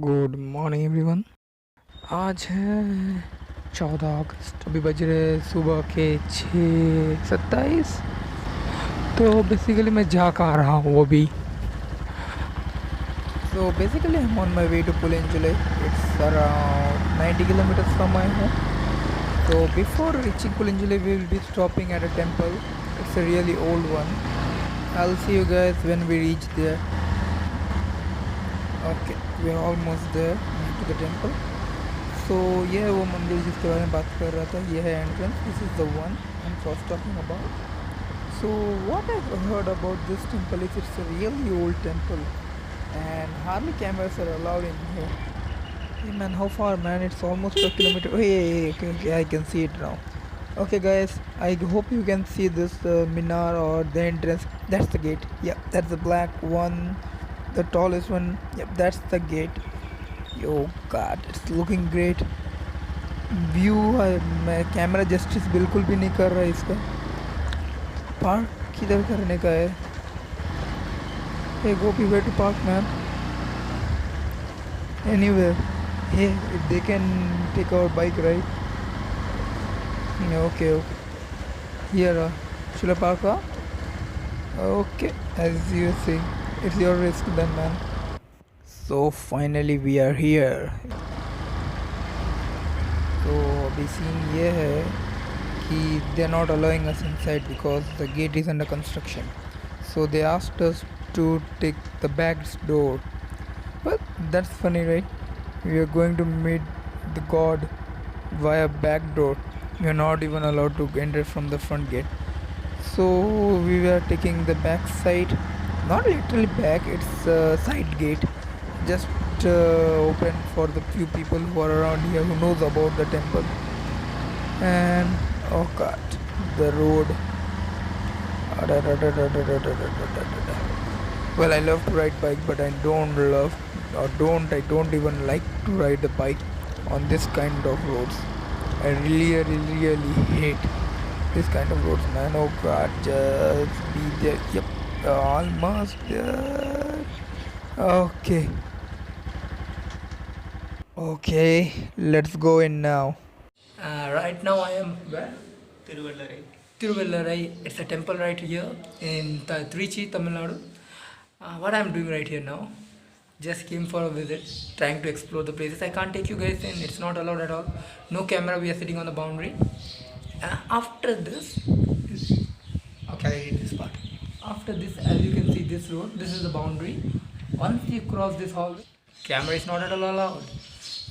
Good morning everyone. आज है 14 अगस्त। अभी बज रहे सुबह के 6:27। तो बेसिकली मैं जा कहाँ रहा हूँ वो भी। So basically I'm on my way to Pulinjule. It's around 90 kilometers from my home. So before reaching Pulinjule we will be stopping at a temple. It's a really old one. I'll see you guys when we reach there. Okay, we're almost there to the temple. So यह वो मंदिर जिसके बारे में बात कर रहा था, यह है entrance. This is the one I am first talking about. So what I've heard about this temple is it's a really old temple and hardly cameras are allowed in here. Hey man, how far man? It's almost a kilometer. Oh, yeah, okay, I can see it now. Okay guys, I hope you can see this minar or the entrance. That's the gate. Yeah, that's the black one, the tallest one. Yep, that's the gate. Yo god, it's looking great. View है. मैं camera justice बिल्कुल भी नहीं कर रहा इसका. Park किधर करने का है? Hey Gopi, where to park man? Anywhere. Hey, if they can take our bike, right? Yeah, okay. Here, should I park? Okay, as you see, it's your risk then man. So finally we are here. तो अभी scene ये है कि they are not allowing us inside because the gate is under construction. So they asked us to take the back door. But that's funny, right? We are going to meet the god via back door. We are not even allowed to enter from the front gate. So we were taking the back side. Not literally back, it's a side gate. Just open for the few people who are around here who knows about the temple. And oh god, the road. Well, I love to ride bike, but I don't love or don't I don't even like to ride the bike on this kind of roads. I really hate this kind of roads, man. Oh god, just be there. Yep, almost there. Okay, let's go in now. Right now I am where? Tiruvallarai. Tiruvallarai. It's a temple right here in Trichy, Tamil Nadu. What I'm doing right here now, just came for a visit, trying to explore the places. I can't take you guys in, it's not allowed at all. No camera, we are sitting on the boundary. After this, okay, I read this part. After this, as you can see, this road, this is the boundary. Once you cross this hallway, camera is not at all allowed.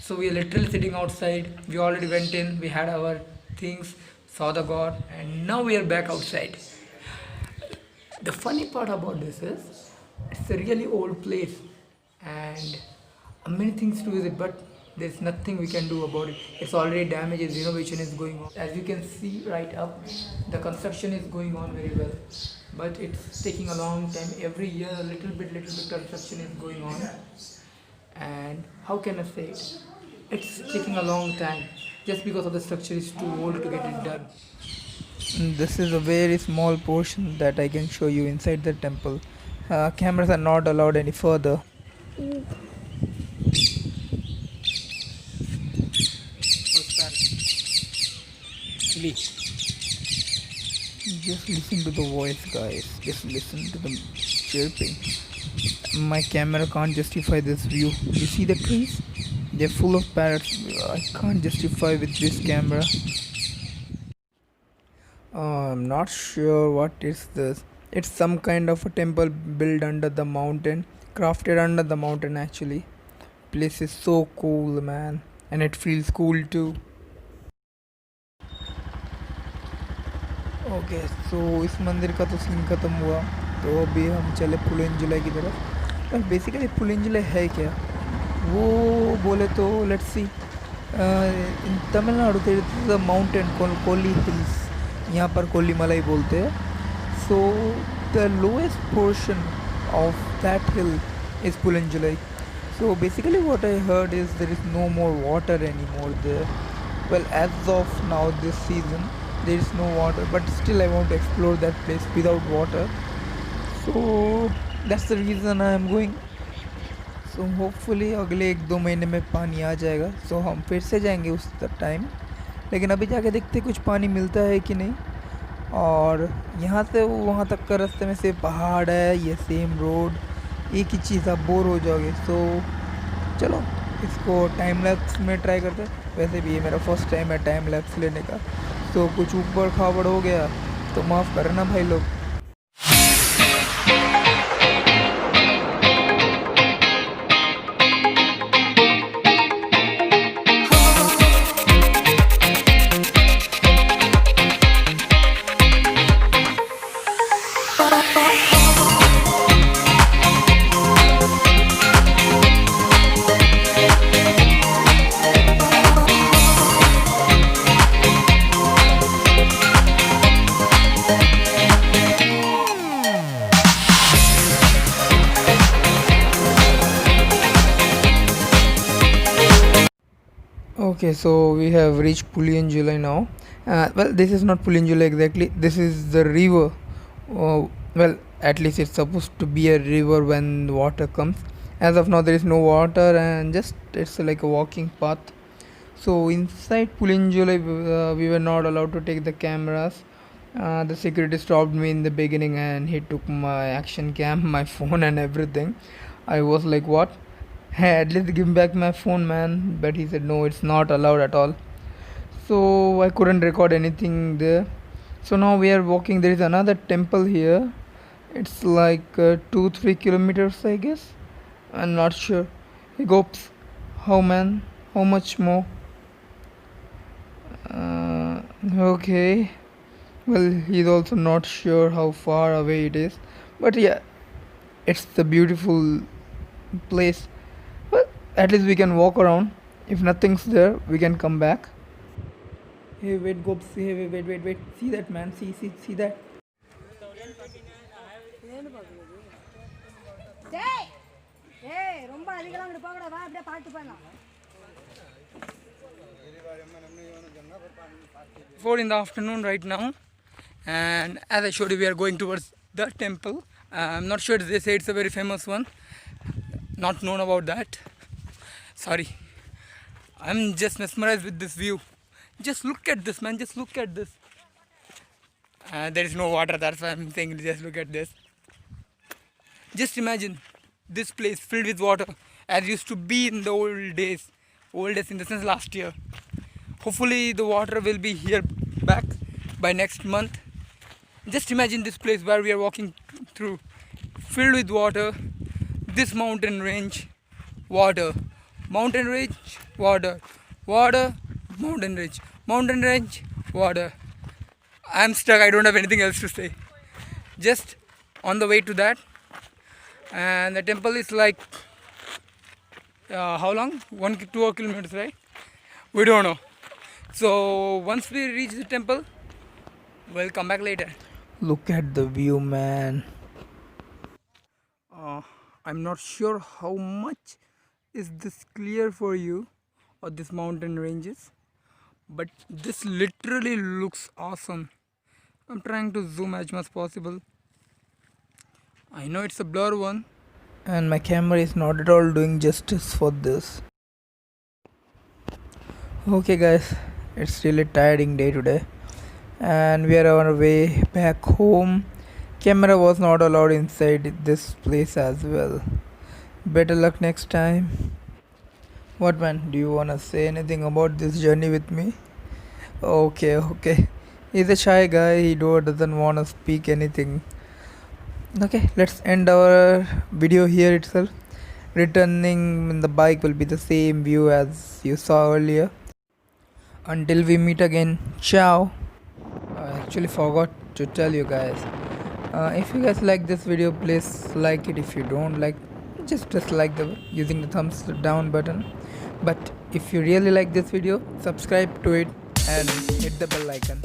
So we are literally sitting outside. We already went in, we had our things, saw the god, and now we are back outside. The funny part about this is it's a really old place and many things to visit, but there's nothing we can do about it. It's already damaged, renovation is going on. As you can see right up, the construction is going on very well, but it's taking a long time. Every year a little bit construction is going on. And how can I say it? It's taking a long time just because of the structure is too old to get it done. This is a very small portion that I can show you inside the temple. Cameras are not allowed any further. Just listen to the voice, guys. Just listen to the chirping. My camera can't justify this view. You see the trees? They're full of parrots. I can't justify with this camera. I'm not sure what is this. It's some kind of a temple built under the mountain, crafted under the mountain actually. Place is so cool, man, and it feels cool too. Okay, so इस मंदिर का तो scene ख़त्म हुआ. तो अभी हम चले पुलिंजुलाई की तरफ. और बेसिकली पुलिंजुलाई है क्या वो बोले तो let's see. In Tamil Nadu there is a mountain called Kolli hills. यहाँ पर कोलीमलाई बोलते हैं. So the lowest portion of that hill is Pulinjulai. So basically what I heard is there is no more water anymore there. Well, as of now this season there is no water, but still I want to explore that place without water. So that's the reason I am going. So hopefully अगले 1-2 महीने में पानी आ जाएगा, सो हम फिर से जाएंगे उस टाइम। लेकिन अभी जाके देखते कुछ पानी मिलता है कि नहीं। और यहाँ से वहाँ तक का रास्ते में से पहाड़ है, ये सेम रोड, एक ही चीज़, आप बोर हो जाओगे। सो चलो इसको टाइम लैप्स में ट्राई करते हैं। वैसे भी ये मेरा फर्स्ट टाइम है टाइम लैप्स लेने का, तो कुछ ऊपर खाबड़ हो गया तो माफ़ करना भाई लोग। Okay, so we have reached Pulianjulai now. Well, this is not Pulianjulai exactly. This is the river. Well, at least it's supposed to be a river when water comes. As of now, there is no water and just it's like a walking path. So inside Pulianjulai, we were not allowed to take the cameras. The security stopped me in the beginning and he took my action cam, my phone, and everything. I was like, what? Hey, at least give back my phone, man. But he said, no, it's not allowed at all. So I couldn't record anything there. So now we are walking. There is another temple here. It's like 2-3 kilometers, I guess. I'm not sure. He goes, how man? How much more? Okay. Well, he's also not sure how far away it is. But yeah, it's the beautiful place. Well, at least we can walk around. If nothing's there, we can come back. Hey, wait, go see. Hey, wait. See that, man. See that. Four in the afternoon right now, and as I showed you, we are going towards the temple. I'm not sure they say it's a very famous one. Not known about that. Sorry. I'm just mesmerized with this view. Just look at this, man. Just look at this. There is no water, that's why I'm saying just look at this. Just imagine this place filled with water as used to be in the old days. Old days in the sense last year. Hopefully the water will be here back by next month. Just imagine this place where we are walking through, filled with water. This mountain range, water. Mountain range, water. Water, mountain range, water. I'm stuck, I don't have anything else to say. Just on the way to that. And the temple is like, how long? 1-2 kilometers, right? We don't know. So once we reach the temple, we'll come back later. Look at the view, man. I'm not sure how much is this clear for you or this mountain ranges, but this literally looks awesome. I'm trying to zoom as much as possible. I know it's a blur one, And my camera is not at all doing justice for this. Okay, guys, it's really tiring day today, and we are on our way back home. Camera was not allowed inside this place as well. Better luck next time. What, man? Do you wanna say anything about this journey with me? Okay. He's a shy guy. He doesn't wanna speak anything. Okay, let's end our video here itself. Returning in the bike will be the same view as you saw earlier. Until we meet again, ciao. I actually forgot to tell you guys. If you guys like this video, please like it. If you don't like, just dislike the using the thumbs down button. But if you really like this video, subscribe to it and hit the bell icon.